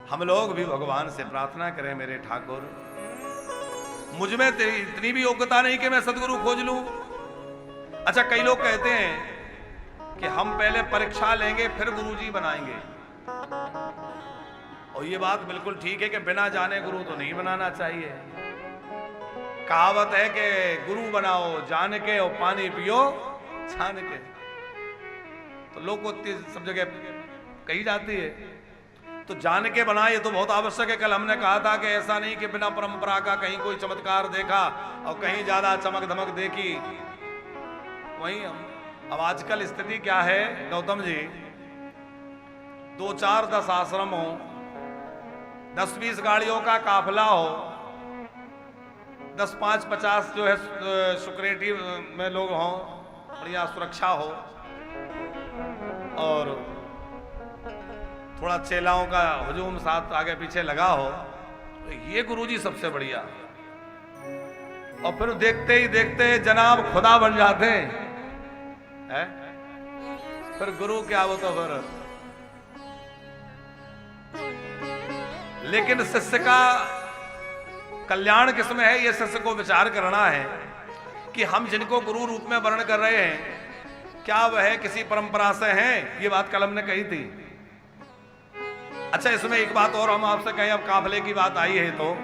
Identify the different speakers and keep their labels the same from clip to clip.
Speaker 1: हम लोग भी भगवान से प्रार्थना करें, मेरे ठाकुर मुझ में तेरी इतनी भी योग्यता नहीं कि मैं सदगुरु खोज लूं। अच्छा, कई लोग कहते हैं कि हम पहले परीक्षा लेंगे फिर गुरुजी बनाएंगे, और ये बात बिल्कुल ठीक है कि बिना जाने गुरु तो नहीं बनाना चाहिए। कहावत है कि गुरु बनाओ जान के और पानी पियो छान के, तो लोकोक्ति सब जगह कही जाती है। तो जान के बनाए ये तो बहुत आवश्यक है। कल हमने कहा था कि ऐसा नहीं कि बिना परंपरा का कहीं कोई चमत्कार देखा और कहीं ज्यादा चमक धमक देखी वहीं हम। अब आजकल स्थिति क्या है गौतम जी, 2 4 10 आश्रम हो, 10 20 गाड़ियों का काफिला हो, 10 5 50 जो है सिक्योरिटी में लोग हों, बढ़िया सुरक्षा हो, और थोड़ा चेलाओं का हुजूम साथ आगे पीछे लगा हो, तो ये गुरुजी सबसे बढ़िया। और फिर देखते ही देखते जनाब खुदा बन जाते हैं। फिर गुरु क्या वो तो फिर, लेकिन शिष्य का कल्याण किसमें है, ये शिष्य को विचार करना है कि हम जिनको गुरु रूप में वर्ण कर रहे हैं क्या वह किसी परंपरा से हैं। ये बात कल हमने कही थी। अच्छा, इसमें एक बात और हम आपसे कहें, अब काफिले की बात आई है तो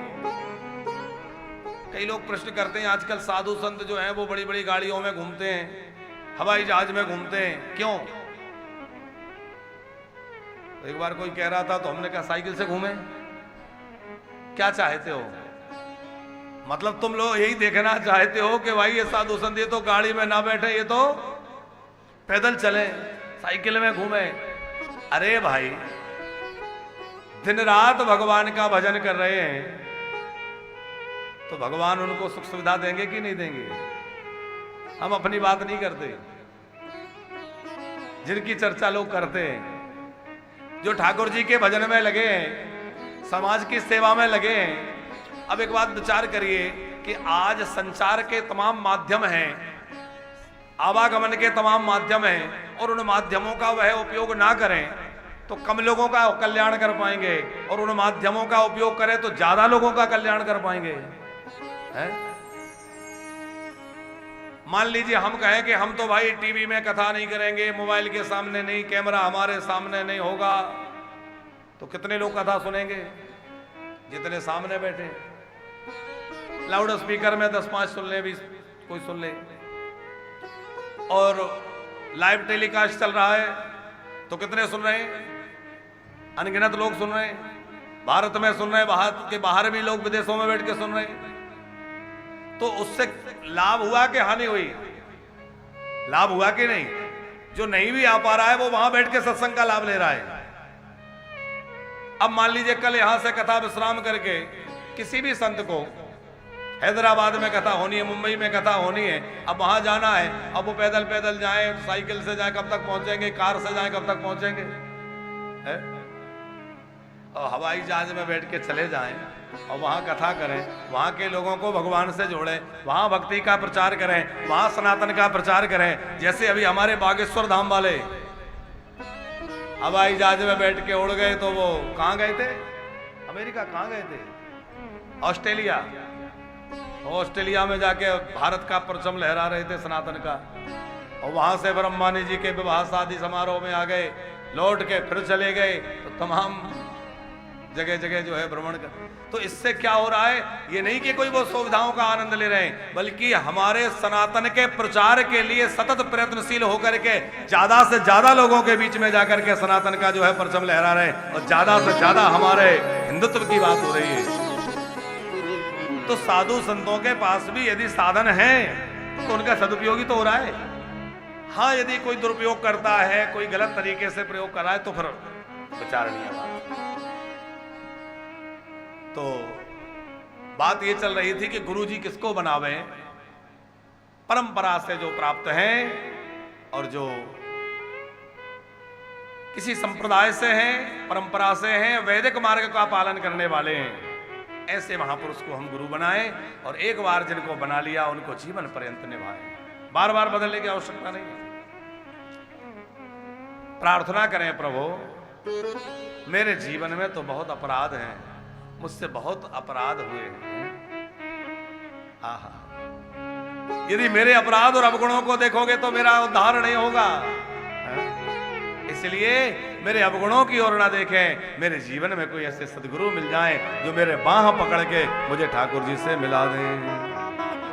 Speaker 1: कई लोग प्रश्न करते हैं, आजकल साधु संत जो हैं वो बड़ी बड़ी गाड़ियों में घूमते हैं, हवाई जहाज में घूमते हैं, क्यों? तो एक बार कोई कह रहा था तो हमने कहा साइकिल से घूमे, क्या चाहते हो? मतलब तुम लोग यही देखना चाहते हो कि भाई ये साधु संत ये तो गाड़ी में ना बैठे, ये तो पैदल चले, साइकिल में घूमे। अरे भाई, दिन रात भगवान का भजन कर रहे हैं तो भगवान उनको सुख सुविधा देंगे कि नहीं देंगे? हम अपनी बात नहीं करते, जिनकी चर्चा लोग करते हैं, जो ठाकुर जी के भजन में लगे हैं, समाज की सेवा में लगे हैं। अब एक बात विचार करिए कि आज संचार के तमाम माध्यम हैं, आवागमन के तमाम माध्यम हैं, और उन माध्यमों का वह उपयोग ना करें तो कम लोगों का कल्याण कर पाएंगे, और उन माध्यमों का उपयोग करें तो ज्यादा लोगों का कल्याण कर पाएंगे। है? मान लीजिए हम कहें कि हम तो भाई टीवी में कथा नहीं करेंगे, मोबाइल के सामने नहीं, कैमरा हमारे सामने नहीं होगा, तो कितने लोग कथा सुनेंगे? जितने सामने बैठे। लाउड स्पीकर में 10 5 सुन ले, 20 कोई सुन ले, और लाइव टेलीकास्ट चल रहा है तो कितने सुन रहे हैं? अनगिनत लोग सुन रहे हैं। भारत में सुन रहे हैं, भारत के बाहर भी लोग विदेशों में बैठ के सुन रहे हैं। तो उससे लाभ हुआ कि हानि हुई? लाभ हुआ कि नहीं? जो नहीं भी आ पा रहा है वो वहां बैठ के सत्संग का लाभ ले रहा है। अब मान लीजिए कल यहां से कथा विश्राम करके किसी भी संत को हैदराबाद में कथा होनी है, मुंबई में कथा होनी है, अब वहां जाना है, अब वो पैदल पैदल जाए, साइकिल से जाए, कब तक पहुंचेंगे? कार से जाए, कब तक पहुंचेंगे? है? और हवाई जहाज में बैठ के चले जाएं और वहां कथा करें, वहां के लोगों को भगवान से जोड़ें, वहां भक्ति का प्रचार करें, वहां सनातन का प्रचार करें। जैसे अभी हमारे बागेश्वर धाम वाले हवाई जहाज में बैठ के उड़ गए, तो वो कहां गए थे? अमेरिका। कहां गए थे? ऑस्ट्रेलिया। ऑस्ट्रेलिया में जाके भारत का परचम लहरा रहे थे सनातन का, और वहां से फिर अंबानी जी के विवाह शादी समारोह में आ गए, लौट के फिर चले गए, तो तमाम जगह जगह जो है भ्रमण कर। तो इससे क्या हो रहा है? ये नहीं कि कोई वो सुविधाओं का आनंद ले रहे हैं, बल्कि हमारे सनातन के प्रचार के लिए सतत प्रयत्नशील होकर के ज्यादा से ज्यादा लोगों के बीच में जाकर के सनातन का जो है परचम लहरा रहे हैं, और ज्यादा से ज्यादा हमारे हिंदुत्व की बात हो रही है। तो साधु संतों के पास भी यदि साधन है तो उनका सदुपयोग ही तो हो रहा है। हाँ, यदि कोई दुरुपयोग करता है, कोई गलत तरीके से प्रयोग कर रहा है, तो फिर विचारणीय बात। तो बात ये चल रही थी कि गुरुजी किसको बनावे? परंपरा से जो प्राप्त हैं और जो किसी संप्रदाय से हैं, परंपरा से हैं, वैदिक मार्ग का पालन करने वाले हैं, ऐसे महापुरुष को हम गुरु बनाएं, और एक बार जिनको बना लिया उनको जीवन पर्यंत निभाएं। बार बार बदलने की आवश्यकता नहीं। प्रार्थना करें, प्रभु मेरे जीवन में तो बहुत अपराध हैं, मुझसे बहुत अपराध हुए हैं। आहा, यदि मेरे अपराध और अवगुणों को देखोगे तो मेरा उद्धार नहीं होगा। इसलिए मेरे अवगुणों की ओर ना देखें, मेरे जीवन में कोई ऐसे सदगुरु मिल जाएं जो मेरे बाह पकड़ के मुझे ठाकुर जी से मिला दें।